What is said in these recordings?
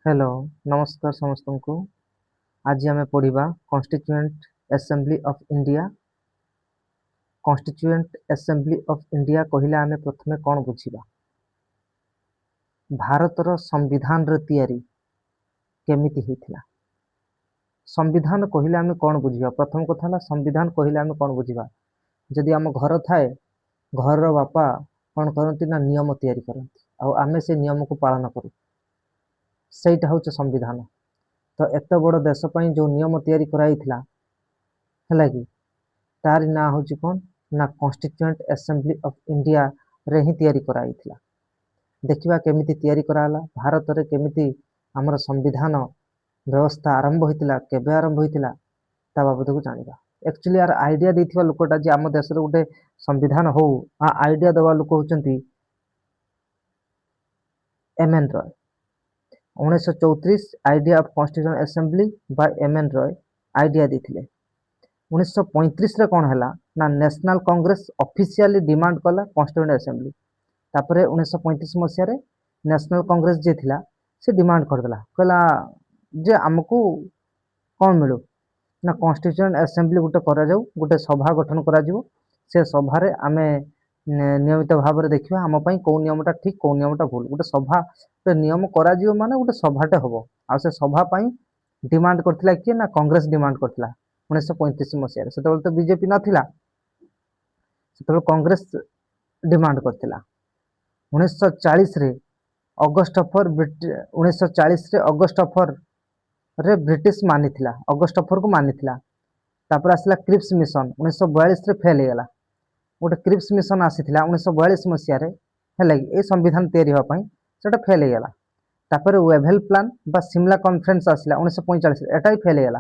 Hello नमस्कार समस्त को। आज आम पढ़ा constituent assembly of India. Constituent assembly of India कहले आम प्रथमे कौन बुझा भारतर संविधान तैयारी केमिति होइथिला। संविधान कहले आम कौन बुझा प्रथम कथा संविधान कहले आम कौन बुझा जदि आम घर थाए घर बापा कौन करती ना नियम तैयारी करती आमे से नियम को पालन करूँ सहीटा हूँ संविधान। तो एत बड़ देश जो नियम तैयारी कराइथिला है कि तार ना हूँ कौन ना कॉन्स्टिट्यूएंट असेंबली ऑफ इंडिया रे ही तैयारी कराइथिला। देखिबा केमिति तैयारी कराला भारत रे केमिति हमर संविधान व्यवस्था आरंभ होइतिला केबे आरंभ होइतिला ता बाबत को जानिबा। एक्चुअली यार आइडिया देथिबा लोकटा जे आम देश रे गोटे संविधान हो आ आइडिया दवा लोक होचंती M N Roy. 1934 idea of constitution assembly by M N Roy idea देथिले। 1935 रे कौन हैला ना नेशनल कांग्रेस ऑफिशियली डिमांड कला कॉन्स्टिट्यूएंट असेंबली। तापरे 1935 मसिया रे नेशनल कांग्रेस जे थिला से डिमांड करदेला कहला जे हमको कौन मिलू ना कॉन्स्टिट्यूएंट असेंबली गोटे करा जाऊ गोटे सभा गठन करा जिवो से सभा रे आमे नियमित भाव में देखिए आम कौ नियमटा ठीक कौ नियमटा भूल गोटे सभा नियम करा जिवो माने गोटे सभाटे हम आ से सभा डिमांड करथिला किए ना कांग्रेस डिमांड करथिला 1935 मसीह से तो बीजेपी नथिला से कांग्रेस डिमांड करथिला। 1940 रे अगस्ट अफर 1940 रे अगस्ट अफर रे ब्रिटिश मानिथिला अगस्ट अफर को मानिथिला। तापर आसला क्रिप्स मिशन 1942 रे फेल हेगला गोटे क्रिप्स मिशन आसीथिला 1942 मसीह रे है ए संविधान तैयारी होगा सेटा फेल हेगला। तापर वेभेल प्लान बा सिमला कॉन्फ्रेंस आसला 1945 एटा ही फेल हेगला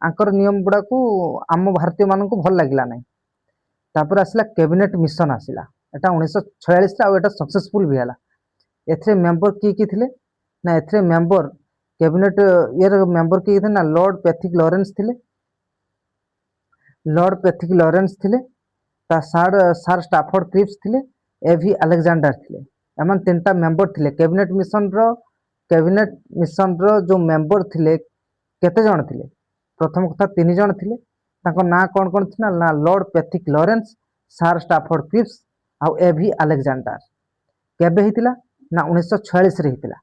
आंकर नियम गुड़ा को आम भारतीय मान को भल लगिला नहीं। तापर आसला कैबिनेट मिशन आसला एटा 1946 रे एटा सक्सेसफुल भी हला। एथरे मेंबर की थिले ना एथरे मेंबर कैबिनेट ईयर मेंबर की थे ना लॉर्ड पैथिक लॉरेंस थिले लॉर्ड पैथिक लॉरेंस थिले ता सार स्टाफोर्ड क्रिप्स थिले एवी अलेक्जेंडर थिले एमन तीनटा मेंबर थिले कैबिनेट मिशन रो जो मेंबर थिले केते जण थिले प्रथम कथा 3 जण थिले ताको ना कौन कौन थिना ना लॉर्ड पैथिक लॉरेंस सार स्टाफोर्ड क्रिप्स आ एवी अलेक्जेंडर केबे हितिला ना 1946 रे हितिला।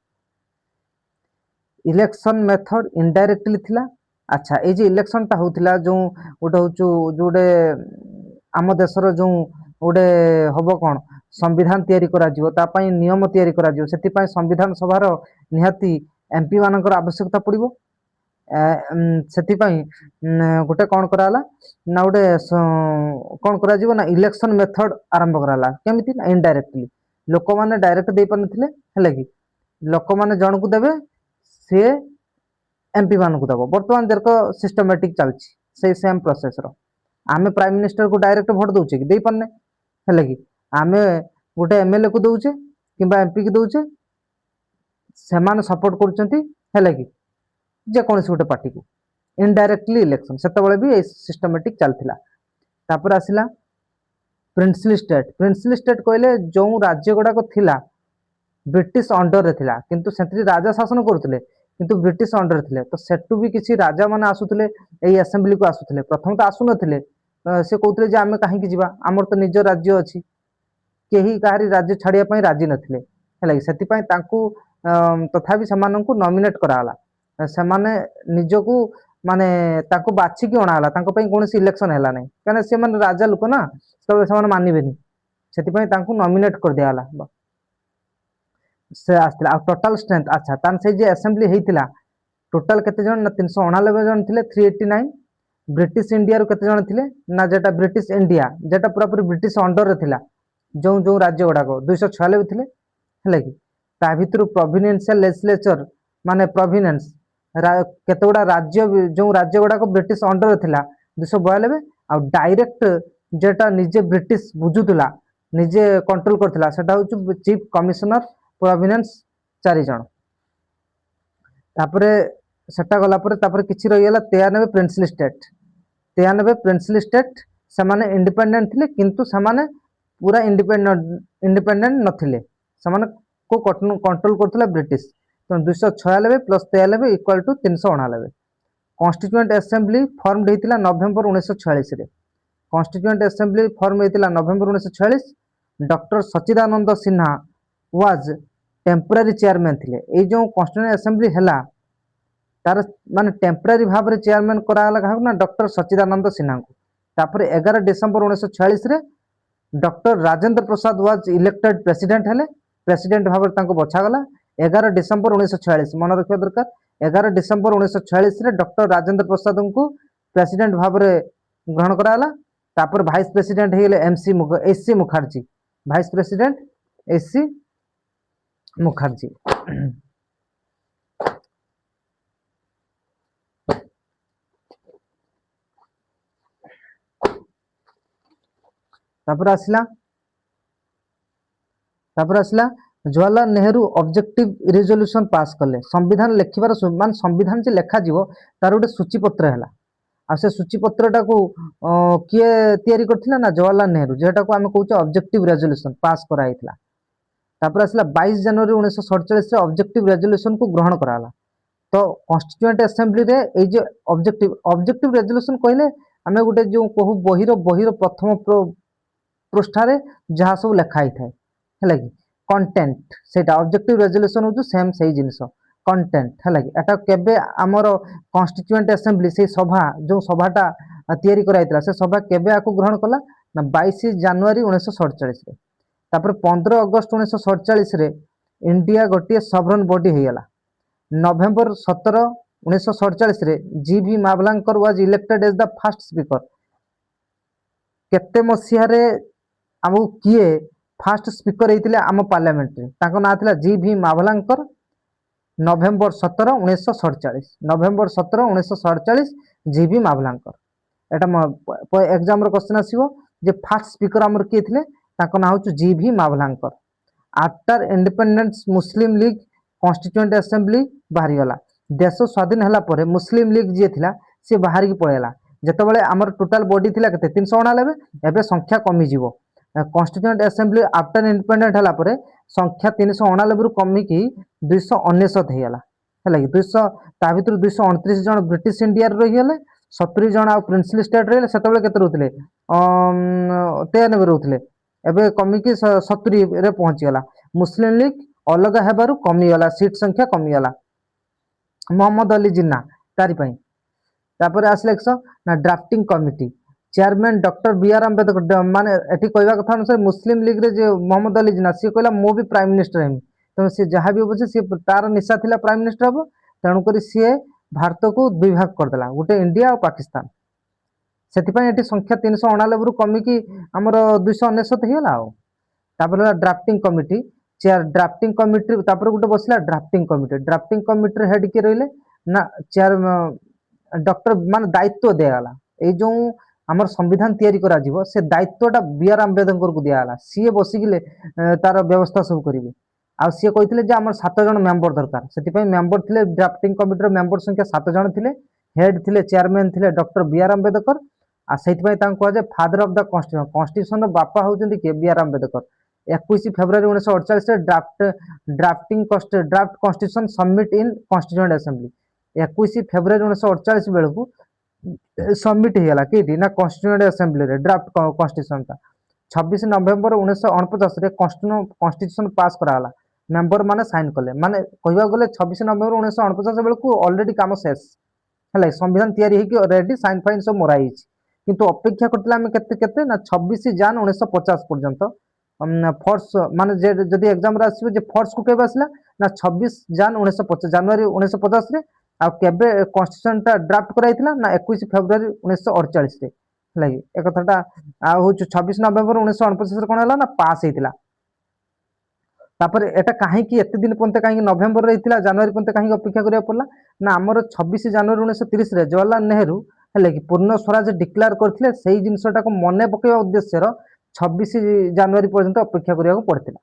इलेक्शन मेथड इनडायरेक्टली थिला। अच्छा ए जे इलेक्शन ता होतिला जो गोटे होचु जोडे आम देशर जो गोटे हम कौन संविधान तैयारी करा जिवो ता पई नियम तैयारी करा जिवो सेति पई संविधान सभार निहाती एमपी मानकर आवश्यकता पड़िबो। सेति पई गोटे कौन कराला ना गोटे कौन करा जिवो ना इलेक्शन मेथड आरंभ कराला केमिति ना इनडायरेक्टली लोक माने डायरेक्ट दे पानथिले हेले कि लोक माने जण को देबे से एमपी मान को दबो बर्तमान देर को सिस्टमेटिक चलछि से सेम प्रोसेस रो आमे प्राइम मिनिस्टर को डायरेक्ट भोट दउचे कि दे पन्ने हेले कि आमे गोटे एमएलए को दउचे किबा एमपी को दउचे सेमान सपोर्ट करचंती हेले कि जे कोनसी गोटे पार्टी को इनडायरेक्टली इलेक्शन सेते बेले भी सिस्टमेटिक चलथिला। तापर आसिला प्रिंसली स्टेट कहले जो राज्य गुड़ाक थिला ब्रिटिश अंडर रे थिला किंतु सेंत्री राजा शासन करुथिले किंतु ब्रिटिश अंडर थिले तो सेटू भी किसी राजा माने आसुथिले एई असेंबली को आसुथिले प्रथम तो आसु नथिले से कहउथिले जे आमे काहे कि जिबा हमर तो निज राज्य अछि केही काहरी राज्य छाड़िया पई राजी नथिले हेला सेति पई तांकू तथापि समानंकु नॉमिनेट कराला सेमाने निजको माने तांको बाछि कि अणाला तांको पई कोनसी इलेक्शन हैला नै काने से माने राजा लोक ना तो सेमाने मानिबेनी सेति पई तांको नॉमिनेट कर दियाला से आस्तिला आ टोटल स्ट्रेंथ। अच्छा तान से जे असेंबली हेतिला टोटल केते जण ना 389 जण थिले 389 ब्रिटिश इंडिया रो केते जण थिले ना जेटा ब्रिटिश इंडिया जेटा पूरा पूरी ब्रिटिश अंडर रे थिला जो जो राज्य गुड़ाक 296 थिले हेले कि ता भितरु प्रोविडेंशियल लेजिस्लेचर माने प्रोविडेंस केते गुडा राज्य जो राज्य गुड़ाक ब्रिटिश अंडर रे थिला 292 आ डायरेक्ट जेटा निजे ब्रिटिश बुझुतला निजे कंट्रोल करथिला सेटा होचु चीफ कमिश्नर प्रोविडेंस 4 जण। तापरे सेटा गला परे तापरे किछि रहिला 93 प्रिंसली स्टेट समाने इंडिपेंडेंट थिले किंतु समाने पूरा इंडिपेंडेंट नथिले समाने को कंट्रोल करथिला ब्रिटिश तो 296 plus 93 equal to 389। Constituent assembly formed होता नवेम्बर 1946। कॉन्स्टिट्यूएंट असेंबली फॉर्म होता November 1946। Doctor Sachchidananda Sinha was temporary chairman थे। ये जो कॉन्स्टिट्यूएंट असेंबली है तार माने टेम्पोरारी भाव में चेयरमैन कराला क्या डॉक्टर सच्चिदानंद सिन्हा को। तापर 11 December 1946 doctor Rajendra Prasad was elected president हेले। प्रेसिडेंट भाव में बछागला 11 डिसेम्बर 1946 मन रखा दरकार। 11 डिसेम्बर 1946 डॉक्टर राजेंद्र प्रसाद को प्रेसिडेंट भाव में ग्रहण कराला। तापर vice president होगले SC Mukherjee. Vice president SC Mukherjee. तापर आसला Jawaharlal Nehru objective resolution pass कले। संविधान लेखिबार मान संविधान जे लेखा जीवो तार गोटे सूचीपत्र है। आ से सूचीपत्रटा को किए तैयारी करथिला ना जवाहरलाल नेहरू, जेटा को आमे कहूचे ऑब्जेक्टिव रेजोल्यूशन पास कराइथिला। तापर आसला 22 जनवरी 1947 रे ऑब्जेक्टिव रेजोल्यूशन को ग्रहण कराला। तो कॉन्स्टिट्यूएंट असेंबली रे ए जे ऑब्जेक्टिव रेजोल्यूशन कहले आमे गोटे जो कहू बहिर प्रथम पृष्ठारे जहाँ सब लिखाई थाए है कि कंटेंट से ऑब्जेक्टिव रेजोल्यूशन हो सेम से जिनस कंटेंट है कि एटा केबे आमर कॉन्स्टिट्यूएंट असेंबली से सभा जो सभाटा तैयारी कराइतला से सभा केबे आको ग्रहण कला ना 22 जनवरी 1947 रे। तापर 15 अगस्त 1947 रे इंडिया गोटे सवरन बॉडी होगला। नवेम्बर 17 1947 रे G V. Mavalankar was elected as the first speaker. केते मसिया रे आमु किए फास्ट स्पीकर होते आम पार्लियामेंट ना था जी.भी. मावलांकर। नवेम्बर 17 1947 नवेम्बर 17 1947 जी.भी. मावलांकर। एटा एग्जाम क्वेश्चन आसीबो जे फास्ट स्पीकर आमर किए थे ना हूँ जी.भी. मावलांकर। आफ्टर इंडिपेंडेंस मुस्लिम लीग कॉन्स्टिट्यूएंट असेंबली बाहरी गला। देश स्वाधीन है मुस्लिम लीग जी थी सी बाहर की पड़ेगा। जितेबाला आमर टोटाल बॉडी थी 389 एवं संख्या कमिज। कॉन्स्टिट्यूएंट असेंबली आफ्टर इंडिपेंडेंट है संख्या 389 रु कमिकी 299 होगा है कि 200 ता भर 229 जन ब्रिटिश इंडिया रहीगले। 70 जन आ प्रिंसली स्टेट रही से के रोते 93 रोते एवं कमिकी 70 रे पहुंचीगला। मुस्लिम लीग अलग है कमिगला सीट संख्या कमिगला। मोहम्मद अली जिन्ना तारिपाई। तापर आसले ना drafting committee chairman doctor B R. Ambedkar. माने एठी कहवा कथा अनुसार मुस्लिम लीग रे जे मोहम्मद अली जिन्ना सी कहला मो भी प्राइम मिनिस्टर हेमी। तो सी जहाँ भी हो सी तार निशा थिला प्राइम मिनिस्टर हम। तेणुक सी भारत को दुई भाग करदेला गोटे इंडिया और पाकिस्तान। से संख्या 389 रु कमिकी आमर 299 होगा। Drafting committee chair drafting committee गोटे बसला drafting committee. Drafting committee head किए रही ना चेयर डॉक्टर मान दायित्व दिगला ये जो आमर संविधान तैयारी करा जीवो से दायित्वटा बी.आर. अम्बेडकर को दिगला। सी बसिकिले तार व्यवस्था सब करेंगे। आ सी कहते आम 7 जन मेंबर दरकार से मेंबर थे ड्राफ्टिंग कमिटी मेंबर संख्या 7 जन थे। हेड थे चेयरमैन थे डॉक्टर बी.आर. अम्बेडकर। आ से कहुए father of the constitution constitution बापा होती किए बी.आर. अम्बेडकर। 21 फेब्रुआरी 1948 draft constitution submit in constituent assembly. 21 फेब्रुआरी 1948 बेलू सबमिट होगा कि ना कॉन्स्टिट्यूएंट असेंबली ड्राफ्ट कॉन्स्टिट्यूशन था। 26 नवेम्बर 1949 कॉन्स्टिट्यूशन पास कराला। मेंबर माने साइन कले माने कहवा गले 26 नवेम्बर 1949 बेलू ऑलरेडी काम शेष है। संविधान तैयारी होगी रेडी साइन फाइन सब मराई किंतु अपेक्षा करते ना 26 जान 1950 पर्यंत फोर्स माने जदि एग्जाम आसवे फोर्स को केबे आसला ना 26 जान 1950 जनवरी 1950 रे। आ केबे कॉन्स्टिट्यूशन टा ड्राफ्ट कराइथिला ना 21 फेब्रुआरी 1948 रे लगी ए कथाटा आ हो 26 नवेम्बर 1949 रे कोन हला ना पास हेतिला। तापर एटा काहे कि एते दिन पंते काहे नवेम्बर रहितिला जनवरी पंते काहे अपेक्षा करिया पड़ला ना हमर 26 जनवरी 1930 रे जवाहरलाल नेहरू हेले कि पूर्ण स्वराज डिक्लेयर करथिले सेही जिंसटा को मने पकेवा उद्देश्य रो 26 जनवरी पर्यंत अपेक्षा करिया पड़तिला।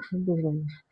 ବୁଝିପାରିଲେ?